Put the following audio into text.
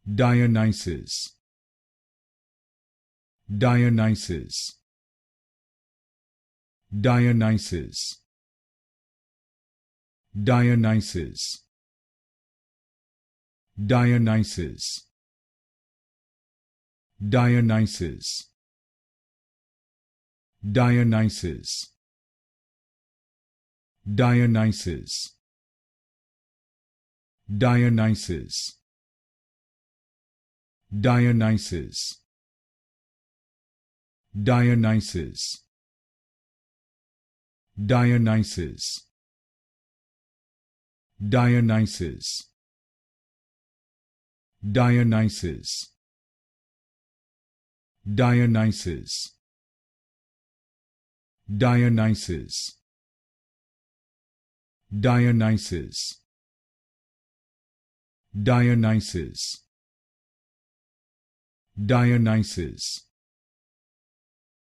Dionysus, Dionysus, Dionysus, Dionysus, Dionysus, Dionysus, Dionysus, Dionysus, Dionysus, Dionysus, Dionysus, Dionysus, Dionysus, Dionysus, Dionysus, Dionysus, Dionysus, Dionysus, Dionysus,